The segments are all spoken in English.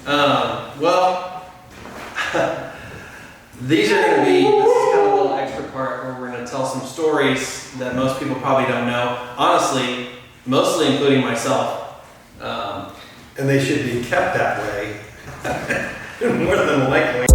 Well, these are going to be, this is kind of a little extra part where we're going to tell some stories that most people probably don't know. Honestly, mostly including myself. And they should be kept that way. More than likely.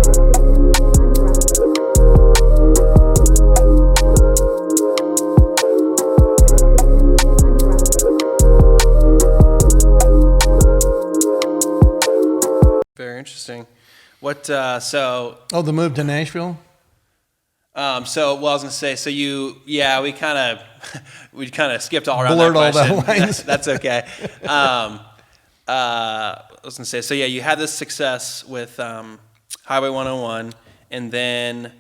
Very interesting. What, so... Oh, the move to Nashville? I was gonna say, so we kind of skipped all around Blurred that question. all that lines. That's okay. I was gonna say, so yeah, you had this success with Highway 101, and then,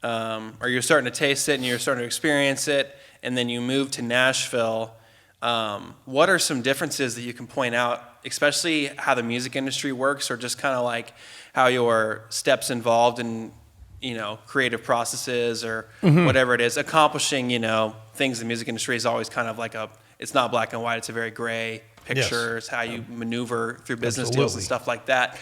or you're starting to taste it and you're starting to experience it, and then you moved to Nashville. What are some differences that you can point out, especially how the music industry works, or just kind of like how your steps involved in, creative processes or whatever it is, accomplishing, things in the music industry is always kind of like it's not black and white, it's a very gray picture. Yes. It's how you maneuver through business deals and stuff like that.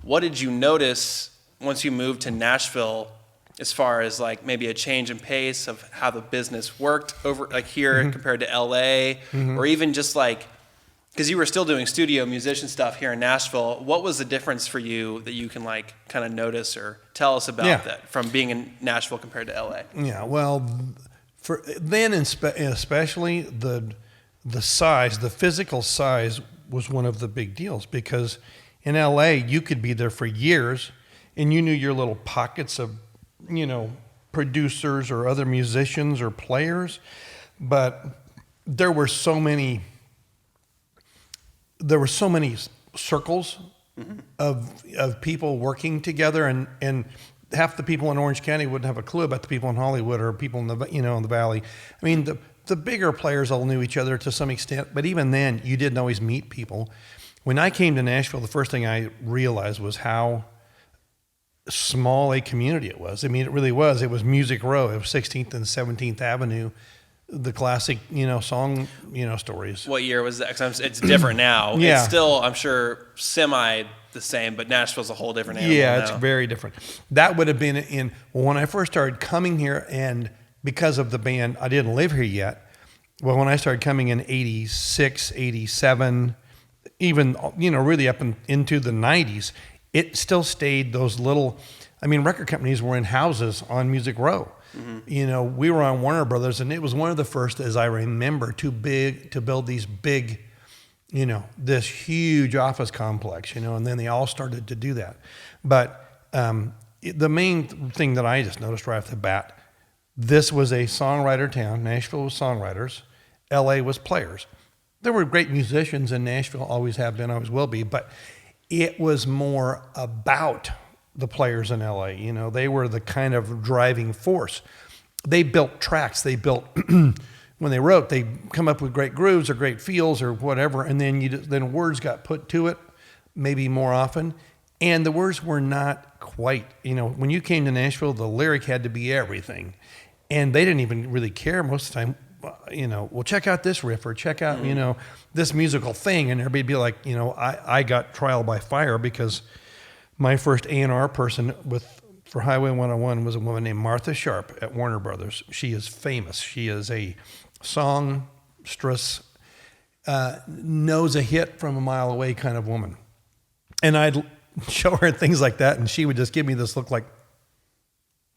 What did you notice once you moved to Nashville as far as like maybe a change in pace of how the business worked over like here compared to LA, or even just like, because you were still doing studio musician stuff here in Nashville, what was the difference for you that you can like kind of notice or tell us about that from being in Nashville compared to LA? Yeah, well, for then especially the size, the physical size was one of the big deals, because in LA you could be there for years and you knew your little pockets of, producers or other musicians or players, but there were so many circles of people working together, and half the people in Orange County wouldn't have a clue about the people in Hollywood or people in the in the Valley. I mean, the bigger players all knew each other to some extent, but even then you didn't always meet people. When I came to Nashville, the first thing I realized was how small a community it was. I mean, it really was. It was Music Row. It was 16th and 17th Avenue. The classic, song, stories. What year was that? 'Cause it's different now. Yeah. It's still, I'm sure, semi the same, but Nashville's a whole different animal Yeah, now. it's very different. That would have been when I first started coming here, and because of the band, I didn't live here yet. Well, when I started coming in 86, 87, even, really up into the 90s, it still stayed those little, record companies were in houses on Music Row. We were on Warner Brothers, and it was one of the first, as I remember, to build these big, this huge office complex, and then they all started to do that. But the main thing that I just noticed right off the bat, this was a songwriter town. Nashville was songwriters. LA was players. There were great musicians in Nashville, always have been, always will be, but it was more about the players in LA. They were the kind of driving force. They built tracks. They built, when they wrote, they come up with great grooves or great feels or whatever, and then words got put to it, maybe more often. And the words were not quite, when you came to Nashville, the lyric had to be everything. And they didn't even really care most of the time, well, check out this riff or check out, this musical thing. And everybody'd be like, I got trial by fire, because my first A&R person for Highway 101 was a woman named Martha Sharp at Warner Brothers. She is famous. She is a songstress, knows a hit from a mile away kind of woman. And I'd show her things like that, and she would just give me this look like,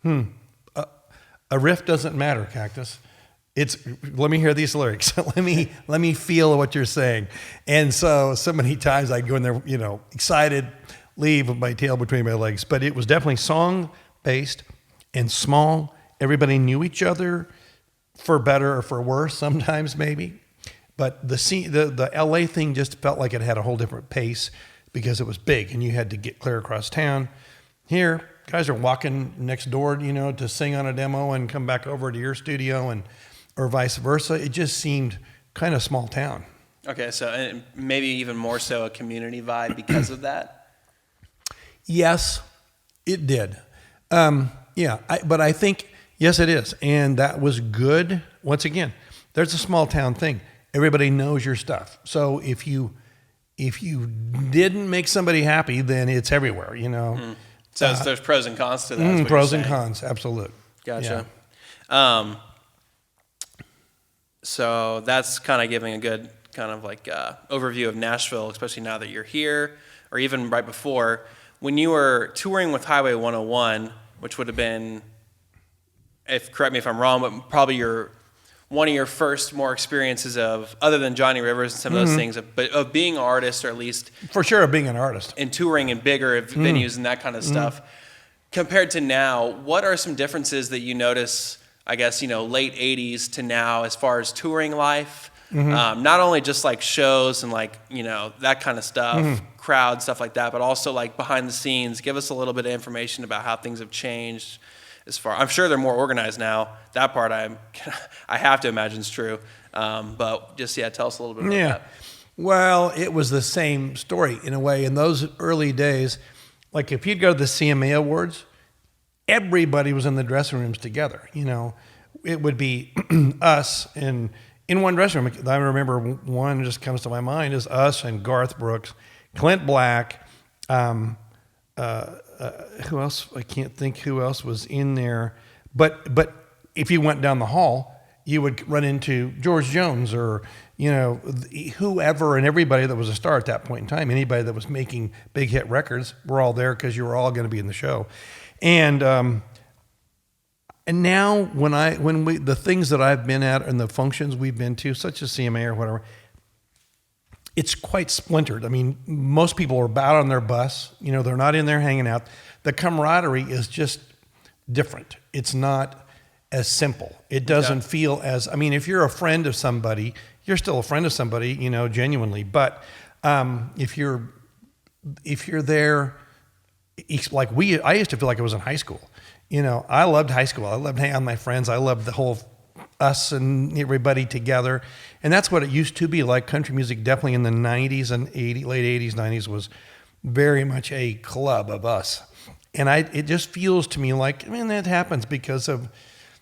a riff doesn't matter, Cactus. Let me hear these lyrics. let me feel what you're saying. And so many times I'd go in there, excited, leave with my tail between my legs. But it was definitely song-based and small. Everybody knew each other, for better or for worse, sometimes maybe. But the LA thing just felt like it had a whole different pace, because it was big and you had to get clear across town. Here, guys are walking next door, to sing on a demo and come back over to your studio, or vice versa. It just seemed kind of small town. Okay, so maybe even more so a community vibe because of that? Yes, it did. But I think, yes, it is. And that was good. Once again, there's a small town thing. Everybody knows your stuff. So if you if you didn't make somebody happy, then it's everywhere, you know. So there's pros and cons to that. is what Pros you're and saying. cons, absolute. Gotcha. So that's kind of giving a good kind of like overview of Nashville, especially now that you're here, or even right before. When you were touring with Highway 101, which would have been, correct me if I'm wrong, but probably one of your first more experiences of, other than Johnny Rivers and some of those things, but of being an artist, or at least For sure, being an artist. and touring in bigger venues and that kind of stuff. Compared to now, what are some differences that you notice, I guess, late 80s to now as far as touring life? Not only just like shows and like, that kind of stuff, crowd, stuff like that, but also like behind the scenes. Give us a little bit of information about how things have changed I'm sure they're more organized now. That part I have to imagine is true. But just, tell us a little bit about that. Well, it was the same story in a way. In those early days, like if you'd go to the CMA Awards, everybody was in the dressing rooms together. It would be us in one dressing room. I remember one just comes to my mind is us and Garth Brooks, Clint Black, who else? I can't think who else was in there. But if you went down the hall, you would run into George Jones or whoever and everybody that was a star at that point in time. Anybody that was making big hit records were all there because you were all going to be in the show. And now the things that I've been at and the functions we've been to, such as CMA or whatever, it's quite splintered. I mean, most people are about on their bus. They're not in there hanging out. The camaraderie is just different. It's not as simple. It doesn't feel as, if you're a friend of somebody, you're still a friend of somebody, genuinely. But if you're there, it's like I used to feel like I was in high school. I loved high school. I loved hanging out with my friends. I loved the whole us and everybody together. And that's what it used to be like. Country music definitely in the 90s and late 80s, 90s was very much a club of us. And it just feels to me like, that happens because of,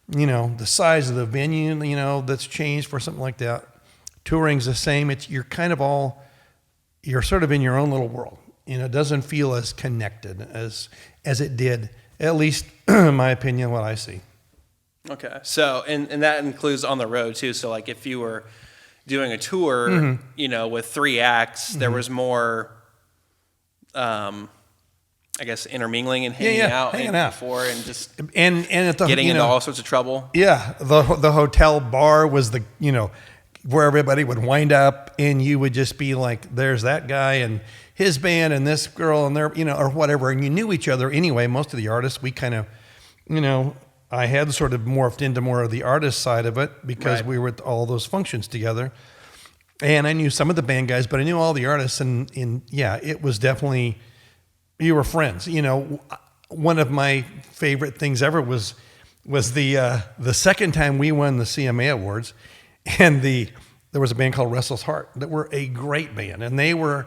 the size of the venue, that's changed for something like that. Touring's the same. You're sort of in your own little world. It doesn't feel as connected as it did, at least in my opinion, what I see. Okay. So, and that includes on the road too. So like if you were doing a tour, with 3 acts, there was more, I guess, intermingling and hanging out before and just and at the, getting into all sorts of trouble. Yeah. The hotel bar was where everybody would wind up and you would just be like, there's that guy and his band and this girl and their, or whatever. And you knew each other anyway. Most of the artists, we kind of, I had sort of morphed into more of the artist side of it because we were at all those functions together. And I knew some of the band guys, but I knew all the artists. And it was definitely, you were friends. One of my favorite things ever was the second time we won the CMA Awards. And there was a band called Restless Heart that were a great band. And they were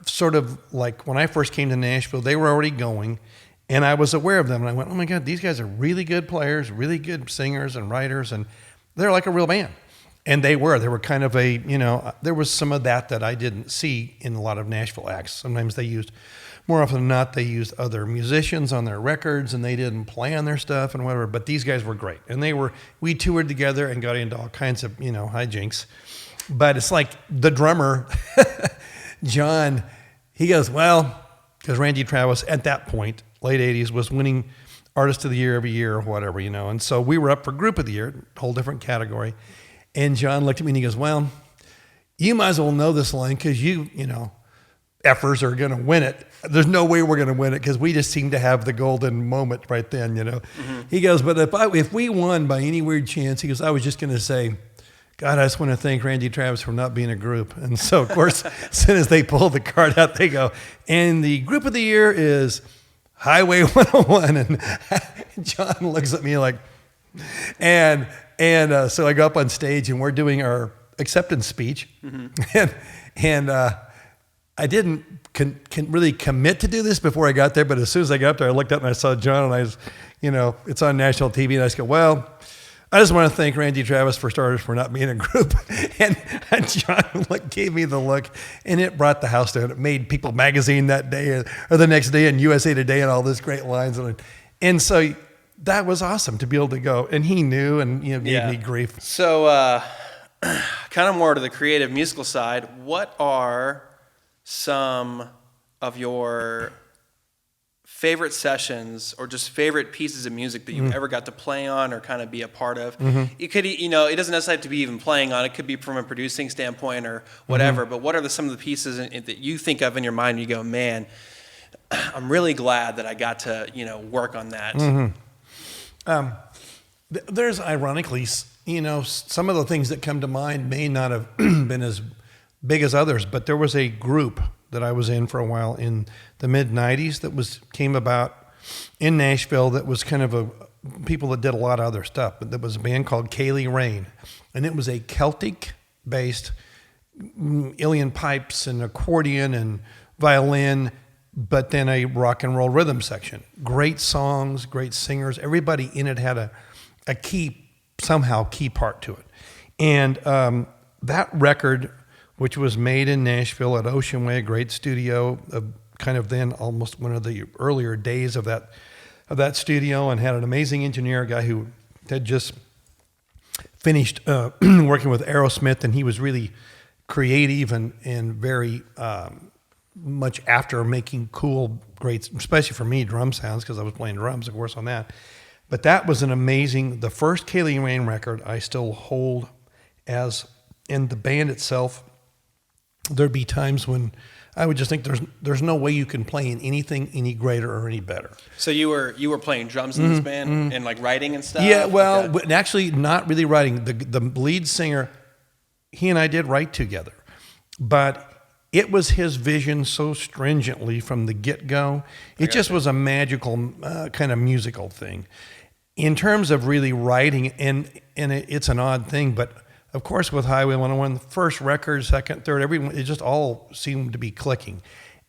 sort of like, when I first came to Nashville, they were already going. And I was aware of them, and I went, oh my God, these guys are really good players, really good singers and writers, and they're like a real band. And they were kind of there was some of that I didn't see in a lot of Nashville acts. Sometimes more often than not, they used other musicians on their records, and they didn't play on their stuff and whatever, but these guys were great. And we toured together and got into all kinds of, hijinks. But it's like the drummer, John, he goes, well, because Randy Travis at that point, late 80s, was winning Artist of the Year every year or whatever, And so we were up for Group of the Year, whole different category. And John looked at me and he goes, well, you might as well know this line because effers are going to win it. There's no way we're going to win it because we just seem to have the golden moment right then, Mm-hmm. He goes, but if we won by any weird chance, he goes, I was just going to say, God, I just want to thank Randy Travis for not being a group. And so, of course, as soon as they pull the card out, they go, and the Group of the Year is Highway 101. And John looks at me like, and so I go up on stage and we're doing our acceptance speech. Mm-hmm. And I didn't really commit to do this before I got there, but as soon as I got up there, I looked up and I saw John and I was, it's on national TV and I just go, well, I just want to thank Randy Travis for starters for not being a group, and John gave me the look, and it brought the house down. It made People Magazine that day or the next day, and USA Today, and all this great lines, and so that was awesome to be able to go. And he knew, and gave me grief. So, kind of more to the creative musical side. What are some of your favorite sessions or just favorite pieces of music that you ever got to play on or kind of be a part of? It could, it doesn't necessarily have to be even playing on. It could be from a producing standpoint or whatever. But what are some of the pieces that you think of in your mind and you go, man, I'm really glad that I got to, work on that. There's ironically, some of the things that come to mind may not have been as big as others, but there was a group that I was in for a while in the mid-'90s that came about in Nashville that was kind of people that did a lot of other stuff, but there was a band called Kaylee Rain, and it was a Celtic-based uilleann pipes and accordion and violin, but then a rock and roll rhythm section. Great songs, great singers. Everybody in it had a key part to it. And that record, which was made in Nashville at Ocean Way, a great studio, kind of then almost one of the earlier days of that studio, and had an amazing engineer, a guy who had just finished working with Aerosmith, and he was really creative and very much after making cool, great, especially for me, drum sounds, because I was playing drums, of course, on that. But that was the first Kaylee Rain record I still hold in the band itself. There'd be times when I would just think there's no way you can play in anything any greater or any better. So you were playing drums in this band and like writing and stuff? Yeah, well, but actually not really writing. The lead singer, he and I did write together, but it was his vision so stringently from the get-go. It just was a magical kind of musical thing. In terms of really writing, and it's an odd thing, but of course, with Highway 101, the first record, second, third, it just all seemed to be clicking.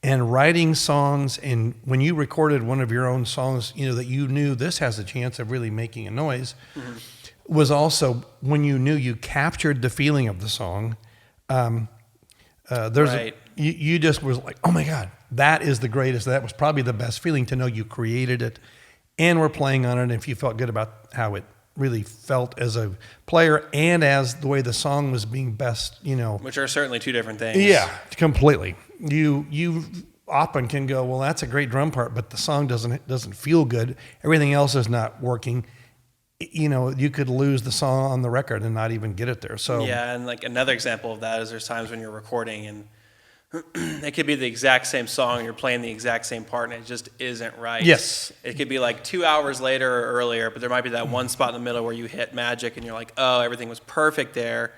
And writing songs, and when you recorded one of your own songs, that you knew this has a chance of really making a noise, was also when you knew you captured the feeling of the song. You just was like, oh my God, that is the greatest. That was probably the best feeling to know you created it and were playing on it. And if you felt good about how it really felt as a player and as the way the song was being best, Which are certainly two different things. Yeah, completely. You often can go, well, that's a great drum part, but the song doesn't feel good. Everything else is not working. You could lose the song on the record and not even get it there. So yeah, and like another example of that is there's times when you're recording and it could be the exact same song, you're playing the exact same part, and it just isn't right. Yes. It could be like 2 hours later or earlier, but there might be that one spot in the middle where you hit magic and you're like, oh, everything was perfect there.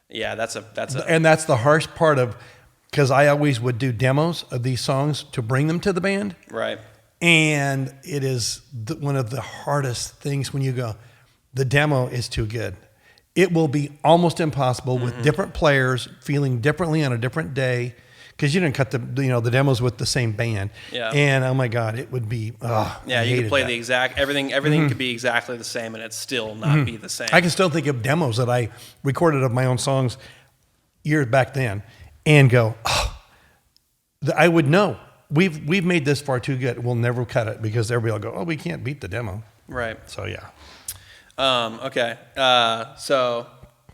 Yeah, and that's the harsh part of, because I always would do demos of these songs to bring them to the band. Right. And it is one of the hardest things when you go, the demo is too good. It will be almost impossible with different players feeling differently on a different day, because you didn't cut the demos with the same band. Yeah. And oh my God, it would be. You could play the exact everything could be exactly the same, and it still not be the same. I can still think of demos that I recorded of my own songs years back then, and go, I would know we've made this far too good. We'll never cut it, because everybody will go, oh, we can't beat the demo. Right. So yeah. Okay. So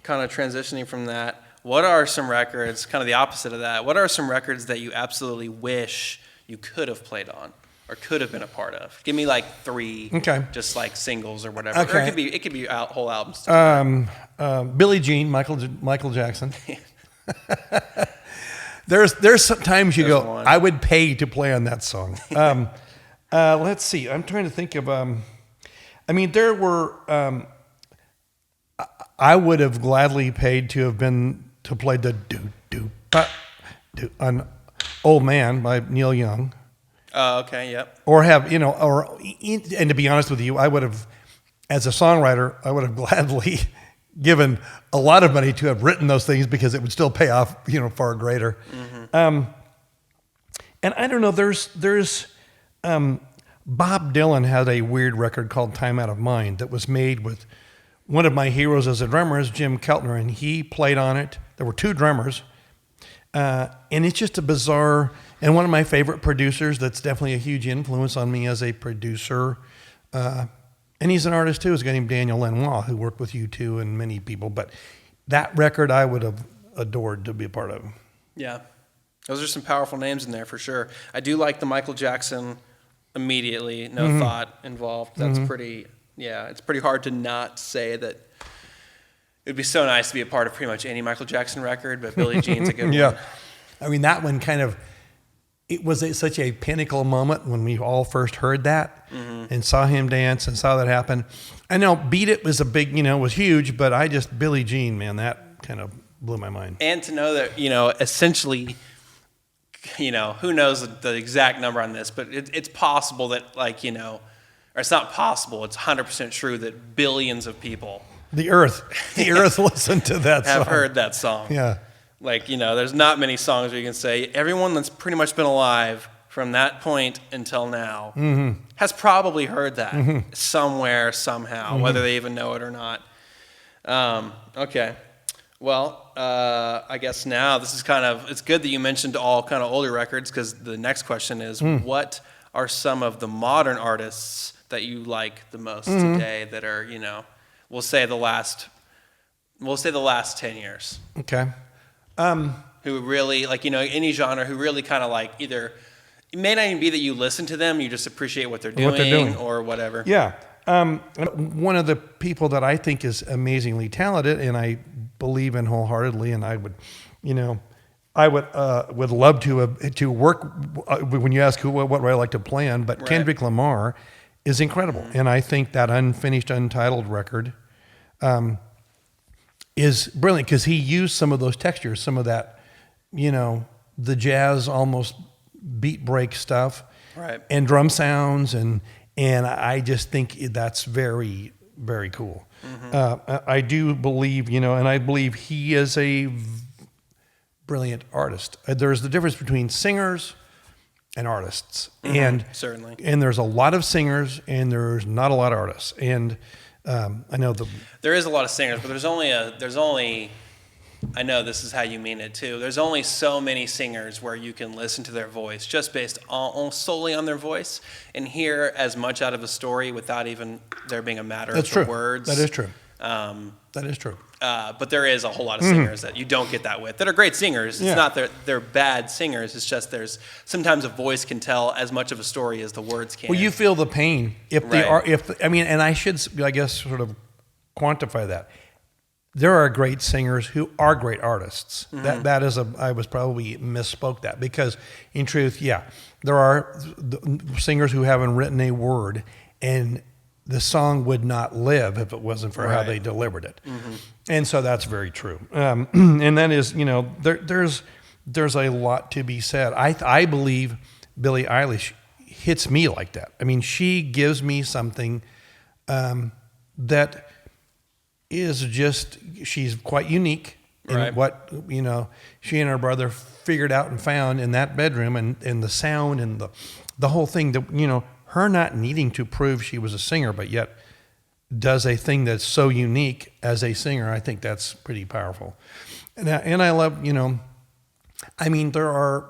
kind of transitioning from that, what are some records, kind of the opposite of that, what are some records that you absolutely wish you could have played on or could have been a part of? Give me like 3, just like singles or whatever. Okay. Or it could be whole albums. Billie Jean, Michael Jackson. There's sometimes you go, I would pay to play on that song. Let's see. I'm trying to think of. There were. I would have gladly paid to play the on "Old Man" by Neil Young. Oh, okay, yep. Or and to be honest with you, I would have, as a songwriter, I would have gladly given a lot of money to have written those things, because it would still pay off, far greater. And I don't know, there's Bob Dylan had a weird record called Time Out of Mind that was made with one of my heroes as a drummer is Jim Keltner, and he played on it. There were 2 drummers, and it's just a bizarre. And one of my favorite producers that's definitely a huge influence on me as a producer, and he's an artist too, is a guy named Daniel Lanois, who worked with U2 and many people. But that record I would have adored to be a part of. Yeah. Those are some powerful names in there for sure. I do like the Michael Jackson immediately, no thought involved. That's pretty, it's pretty hard to not say that it'd be so nice to be a part of pretty much any Michael Jackson record, but Billie Jean's a good one. Yeah. I mean, that one kind of, it was such a pinnacle moment when we all first heard that and saw him dance and saw that happen. I know Beat It was a big, was huge, but Billie Jean, man, that kind of blew my mind. And to know that, essentially, who knows the exact number on this, but it's possible that, or it's not possible, it's 100% true that billions of people The earth listened to that song. have heard that song. Yeah. There's not many songs where you can say everyone that's pretty much been alive from that point until now has probably heard that somewhere, somehow, whether they even know it or not. Okay. Well, I guess now this is it's good that you mentioned all kind of older records, because the next question is, what are some of the modern artists that you like the most today that are, we'll say the last 10 years? Okay. Who really, any genre, who really kind of either, it may not even be that you listen to them, you just appreciate what they're doing. Or whatever. Yeah. One of the people that I think is amazingly talented, and I believe in wholeheartedly, and I would, would love to work when you ask what would I like to play on, but right. Kendrick Lamar is incredible, and I think that Unfinished Untitled record is brilliant because he used some of those textures, some of that, the jazz almost beat break stuff, right, and drum sounds, and I just think that's very, very cool. I do believe, and I believe he is a brilliant artist. There's the difference between singers and artists, and certainly, and there's a lot of singers and there's not a lot of artists, and I know there is a lot of singers, but there's only. I know this is how you mean it too. There's only so many singers where you can listen to their voice just based solely on their voice and hear as much out of a story without even there being a matter of the words. That is true. That is true. But there is a whole lot of singers that you don't get that with, that are great singers. It's not they're bad singers. It's just there's sometimes a voice can tell as much of a story as the words can. Well, you feel the pain if they are. And I should, I guess, sort of quantify that. There are great singers who are great artists. That is I was probably misspoke that, because in truth, there are singers who haven't written a word, and the song would not live if it wasn't for how they delivered it. And so that's very true. And that is, there's a lot to be said. I believe Billie Eilish hits me like that. I mean, she gives me something that is just, she's quite unique in what, she and her brother figured out and found in that bedroom, and the sound and the whole thing, that, her not needing to prove she was a singer, but yet does a thing that's so unique as a singer. I think that's pretty powerful. And I love, there are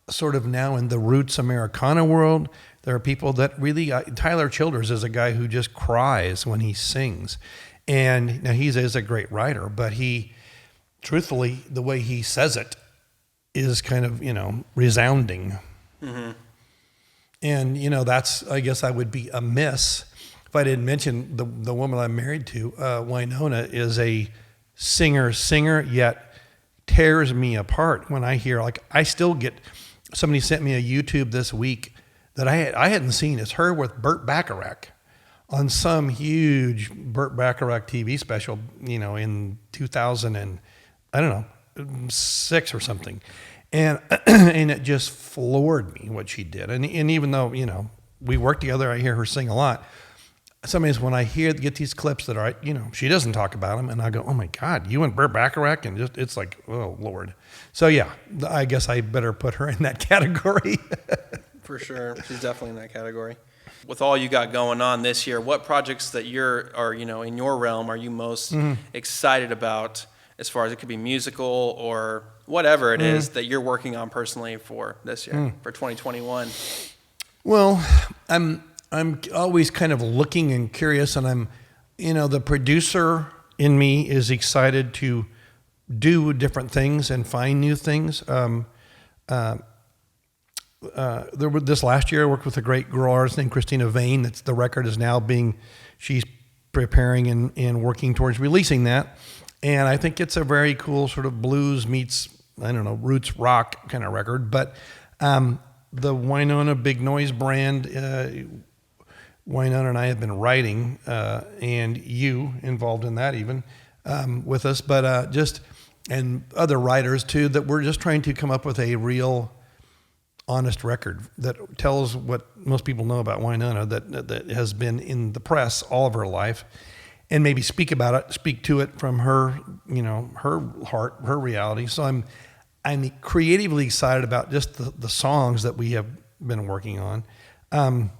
sort of now in the roots Americana world, there are people that really, Tyler Childers is a guy who just cries when he sings. And now he is a great writer, but he, truthfully, the way he says it is kind of, resounding. And, that's, I guess I would be amiss if I didn't mention the woman I'm married to. Winona is a singer, yet tears me apart when I hear, I still get, somebody sent me a YouTube this week that I hadn't seen. It's her with Burt Bacharach on some huge Burt Bacharach TV special, in 2000 and, I don't know, 6 or something. And and it just floored me what she did. And even though, we work together, I hear her sing a lot. Sometimes when I get these clips that are, she doesn't talk about them, and I go, oh my God, you and Burt Bacharach, and just, it's like, oh Lord. So I guess I better put her in that category. For sure. She's definitely in that category. With all you got going on this year, what projects that in your realm are you most excited about, as far as it could be musical or whatever it is that you're working on personally for this year, for 2021? Well, I'm always kind of looking and curious, and the producer in me is excited to do different things and find new things. This last year, I worked with a great girl artist named Christina Vane. The record is now she's preparing and working towards releasing that. And I think it's a very cool sort of blues meets, roots rock kind of record. But the Winona Big Noise brand, Winona and I have been writing, and you involved in that even with us, but and other writers too, that we're just trying to come up with a real honest record that tells what most people know about Winona, that has been in the press all of her life, and maybe speak to it from her, her heart, her reality. So I'm creatively excited about just the songs that we have been working on.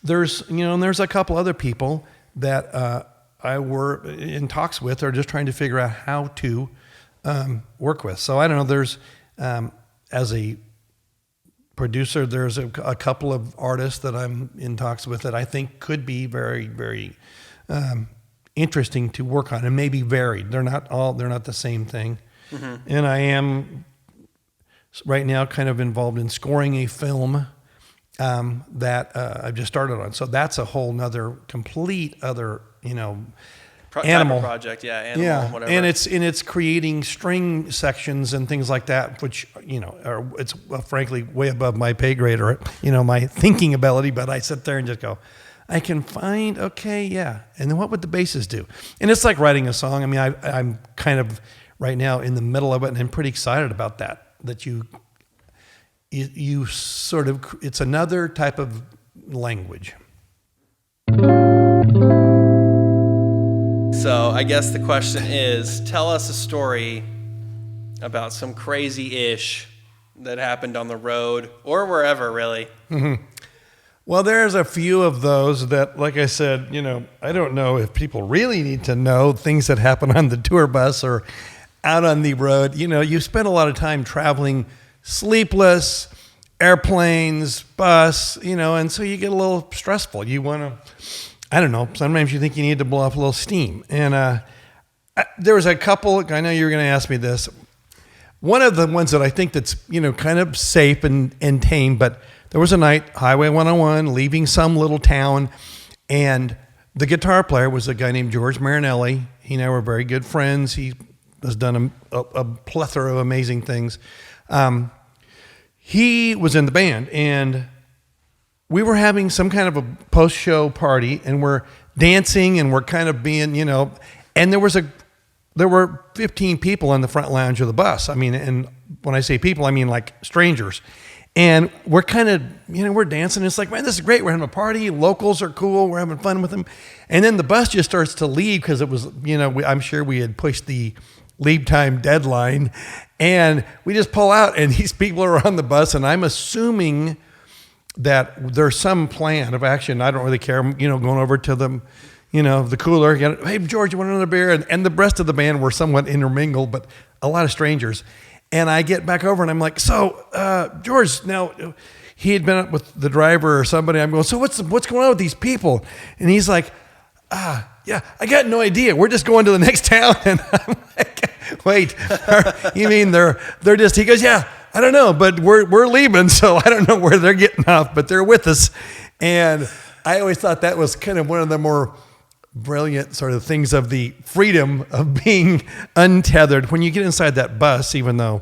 There's a couple other people that I were in talks with, or just trying to figure out how to work with. So I don't know. There's as a producer, there's a couple of artists that I'm in talks with that I think could be very, very interesting to work on, and maybe varied. They're not the same thing. Mm-hmm. And I am right now kind of involved in scoring a film that I've just started on. So that's a whole nother, complete other, animal project, animal, whatever. And it's creating string sections and things like that, which it's frankly way above my pay grade or my thinking ability. But I sit there and just go, I can find and then what would the basses do? And it's like writing a song. I mean, I'm kind of right now in the middle of it, and I'm pretty excited about that. That you sort of, it's another type of language. So I guess the question is, tell us a story about some crazy-ish that happened on the road or wherever, really. Mm-hmm. Well, there's a few of those that, like I said, I don't know if people really need to know things that happen on the tour bus or out on the road. You spend a lot of time traveling, sleepless, airplanes, bus, and so you get a little stressful. You want to, I don't know, sometimes you think you need to blow off a little steam. And there was a couple, I know you were going to ask me this. One of the ones that I think that's, kind of safe and tame, but there was a night, Highway 101, leaving some little town, and the guitar player was a guy named George Marinelli. He and I were very good friends. He has done a plethora of amazing things. He was in the band, and we were having some kind of a post-show party, and we're dancing, and we're kind of being, and there were 15 people in the front lounge of the bus. I mean, and when I say people, I mean like strangers. And we're kind of, we're dancing. It's like, man, this is great. We're having a party. Locals are cool. We're having fun with them. And then the bus just starts to leave because it was, I'm sure we had pushed the leave time deadline. And we just pull out, and these people are on the bus. And I'm assuming that there's some plan of action. I don't really care, going over to them, the cooler. Hey, George, you want another beer? And the rest of the band were somewhat intermingled, but a lot of strangers. And I get back over, and I'm like, so, George, now, he had been up with the driver or somebody. I'm going, so what's going on with these people? And he's like, yeah, I got no idea. We're just going to the next town. And I'm like, wait, you mean they're just, he goes, yeah, I don't know, but we're leaving, so I don't know where they're getting off, but they're with us. And I always thought that was kind of one of the more brilliant sort of things of the freedom of being untethered. When you get inside that bus, even though,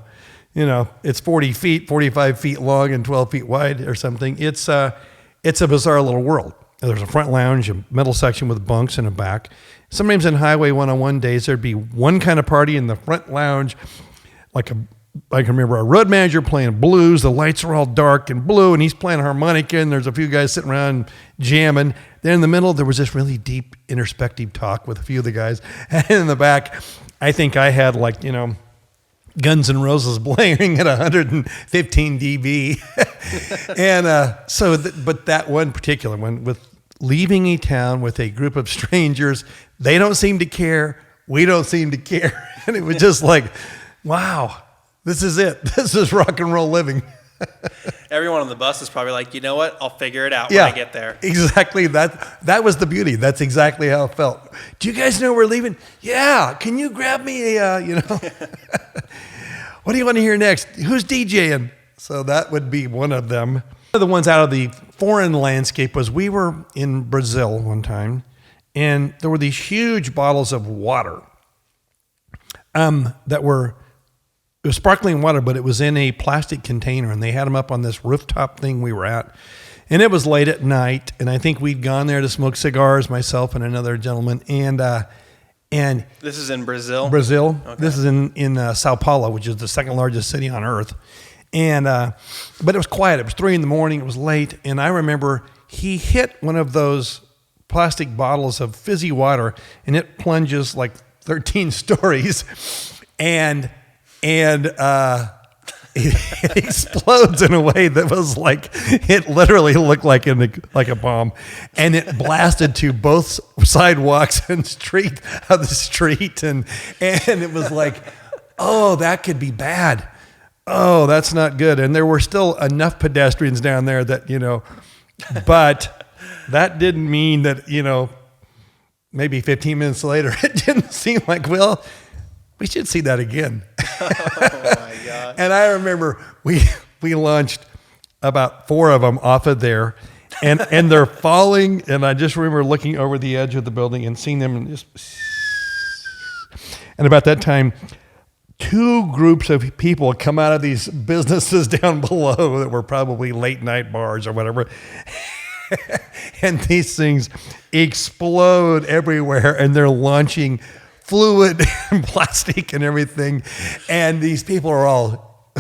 it's 45 feet long and 12 feet wide or something, it's a bizarre little world. There's a front lounge, a middle section with bunks in the back. Sometimes in Highway 101 days, there'd be one kind of party in the front lounge, I can remember a road manager playing blues. The lights are all dark and blue, and he's playing harmonica, and there's a few guys sitting around jamming. Then in the middle, there was this really deep introspective talk with a few of the guys. And in the back, I think I had Guns N' Roses blaring at 115 dB. And but that one particular one, with leaving a town with a group of strangers, they don't seem to care. We don't seem to care. And it was just like, wow, this is it. This is rock and roll living. Everyone on the bus is probably like, you know what? I'll figure it out when I get there. Exactly. That was the beauty. That's exactly how it felt. Do you guys know we're leaving? Yeah. Can you grab me a, what do you want to hear next? Who's DJing? So that would be one of them. One of the ones out of the foreign landscape was we were in Brazil one time, and there were these huge bottles of water it was sparkling water, but it was in a plastic container, and they had them up on this rooftop thing we were at. And it was late at night, and I think we'd gone there to smoke cigars, myself and another gentleman. And this is in Brazil? Brazil. Okay. This is in Sao Paulo, which is the second largest city on earth. And but it was quiet. It was 3 a.m. It was late, and I remember he hit one of those plastic bottles of fizzy water, and it plunges like 13 stories, and it explodes in a way that was like, it literally looked like a bomb, and it blasted to both sidewalks and street of the street, and it was like, oh, that could be bad. Oh, that's not good. And there were still enough pedestrians down there that, but that didn't mean that, maybe 15 minutes later, it didn't seem like, well, we should see that again. Oh my God. And I remember we launched about 4 of them off of there, and they're falling. And I just remember looking over the edge of the building and seeing them, and about that time, 2 groups of people come out of these businesses down below that were probably late night bars or whatever. And these things explode everywhere, and they're launching fluid and plastic and everything. And these people are all,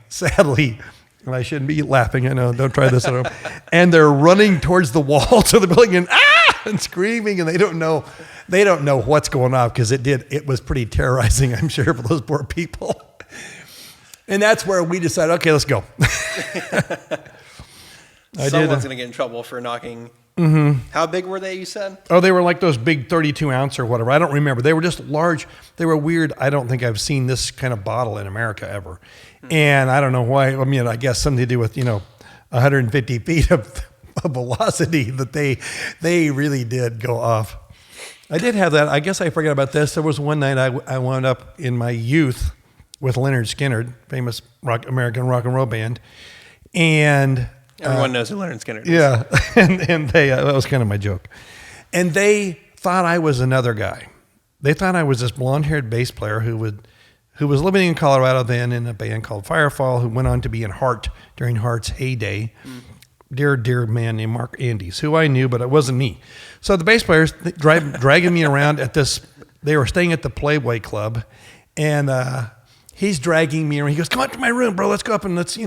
sadly, and I shouldn't be laughing, I know, don't try this at home. And they're running towards the walls of the building and screaming, and they don't know what's going on, because it was pretty terrorizing, I'm sure, for those poor people. And that's where we decided, okay, let's go. Someone's going to get in trouble for knocking. Mm-hmm. How big were they, you said? Oh, they were like those big 32 ounce or whatever. I don't remember. They were just large. They were weird. I don't think I've seen this kind of bottle in America ever. Mm-hmm. And I don't know why. I mean, I guess something to do with, 150 feet of velocity that they really did go off. I did have that. I guess I forgot about this. There was one night I wound up in my youth with Leonard Skinner, famous American rock and roll band. And everyone knows who Leonard Skinner is. Yeah, and they that was kind of my joke. And they thought I was another guy. They thought I was this blonde-haired bass player who was living in Colorado then in a band called Firefall, who went on to be in Heart during Heart's heyday. Dear man named Mark Andes, who I knew, but it wasn't me. So the bass players dragging me around at this. They were staying at the Playboy Club, and he's dragging me around. He goes, "Come up to my room, bro. Let's go up and let's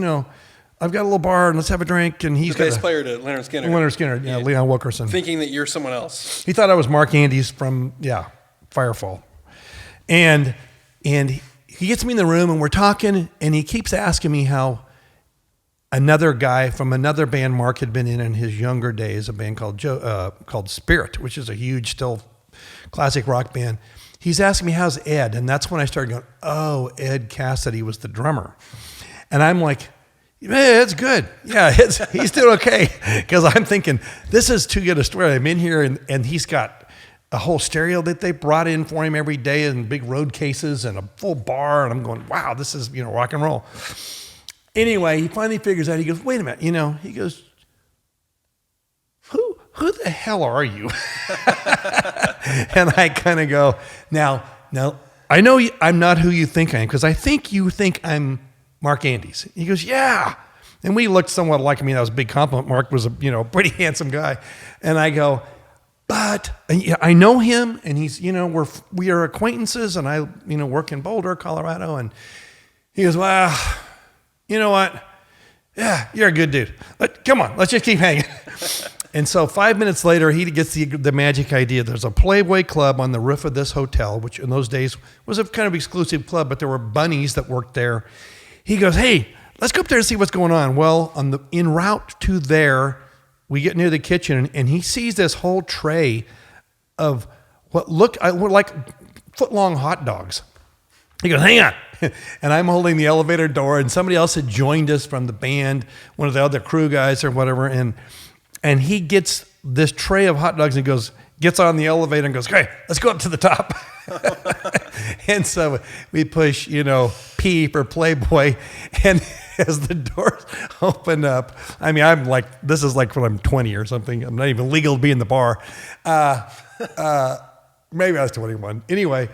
I've got a little bar and let's have a drink." And he's the bass player to Leonard Skinner. Leonard Skinner, yeah, Leon Wilkerson. Thinking that you're someone else. He thought I was Mark Andes from Firefall, and he gets me in the room and we're talking, and he keeps asking me how another guy from another band Mark had been in his younger days, a band called Spirit, which is a huge, still classic rock band. He's asking me, how's Ed? And that's when I started going, oh, Ed Cassidy was the drummer. And I'm like, yeah, it's good. Yeah, he's doing okay. Because I'm thinking, this is too good a story. I'm in here, and he's got a whole stereo that they brought in for him every day, and big road cases and a full bar. And I'm going, wow, this is rock and roll. Anyway, he finally figures out. He goes, wait a minute. He goes, who the hell are you? And I kind of go, now, I know I'm not who you think I am, because I think you think I'm Mark Andes. He goes, yeah. And we looked somewhat alike. I mean, that was a big compliment. Mark was a pretty handsome guy. And I go, but I know him, and he's, we are acquaintances, and I, work in Boulder, Colorado. And he goes, well, you know what? Yeah, you're a good dude. Come on, let's just keep hanging. And so 5 minutes later, he gets the magic idea. There's a Playboy club on the roof of this hotel, which in those days was a kind of exclusive club, but there were bunnies that worked there. He goes, hey, let's go up there and see what's going on. Well, en route to there, we get near the kitchen, and he sees this whole tray of what looked like foot-long hot dogs. He goes, hang on. And I'm holding the elevator door, and somebody else had joined us from the band, one of the other crew guys or whatever, and he gets this tray of hot dogs and gets on the elevator and goes, okay, let's go up to the top. And so we push, P for Playboy, and as the doors open up, I mean, I'm like, this is like when I'm 20 or something. I'm not even legal to be in the bar. Maybe I was 21. Anyway,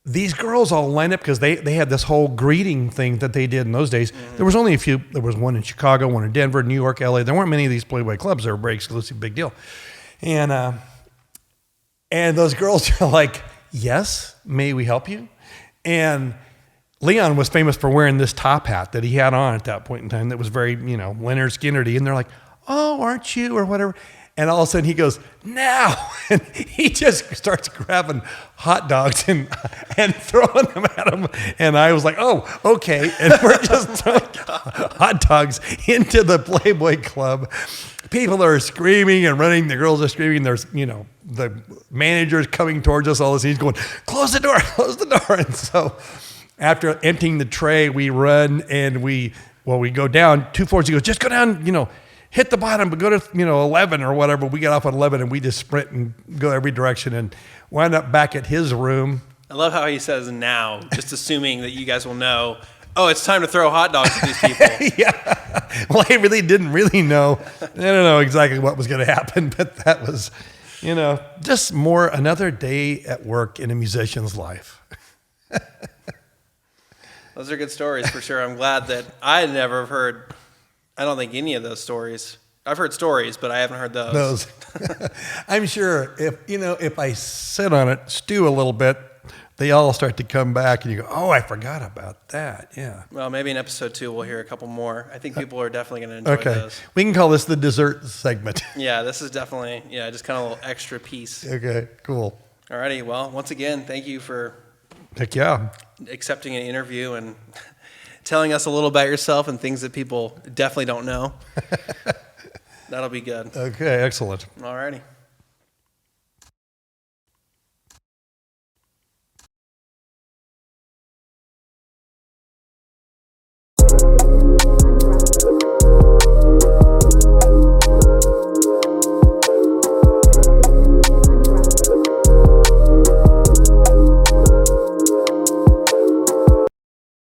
these girls all line up because they had this whole greeting thing that they did in those days. Mm-hmm. There was only a few. There was one in Chicago, one in Denver, New York, LA. There weren't many of these Playboy clubs. They were very exclusive, big deal. And those girls are like, yes, may we help you? And Leon was famous for wearing this top hat that he had on at that point in time that was very, Leonard Skinner-y. And they're like, oh, aren't you? Or whatever. And all of a sudden he goes, now. And he just starts grabbing hot dogs and throwing them at him. And I was like, oh, okay. And we're just throwing hot dogs into the Playboy Club. People are screaming and running. The girls are screaming. There's, the manager's coming towards us. All this. He's going, close the door, close the door. And so after emptying the tray, we run and we go down 2 floors. He goes, just go down, hit the bottom, but go to 11 or whatever. We get off at 11 and we just sprint and go every direction and wind up back at his room. I love how he says now, just assuming that you guys will know, oh, it's time to throw hot dogs at these people. Yeah. Well, I really didn't know. I don't know exactly what was going to happen, but that was, just another day at work in a musician's life. Those are good stories for sure. I'm glad that I had never heard, I don't think any of those stories. I've heard stories, but I haven't heard those. I'm sure if I sit on it, stew a little bit, they all start to come back and you go, oh, I forgot about that. Yeah. Well, maybe in episode 2, we'll hear a couple more. I think people are definitely going to enjoy those. We can call this the dessert segment. Yeah, this is definitely, just kind of a little extra piece. Okay, cool. Alrighty. Well, once again, thank you for accepting an interview and telling us a little about yourself and things that people definitely don't know. That'll be good. Okay, excellent. Alrighty.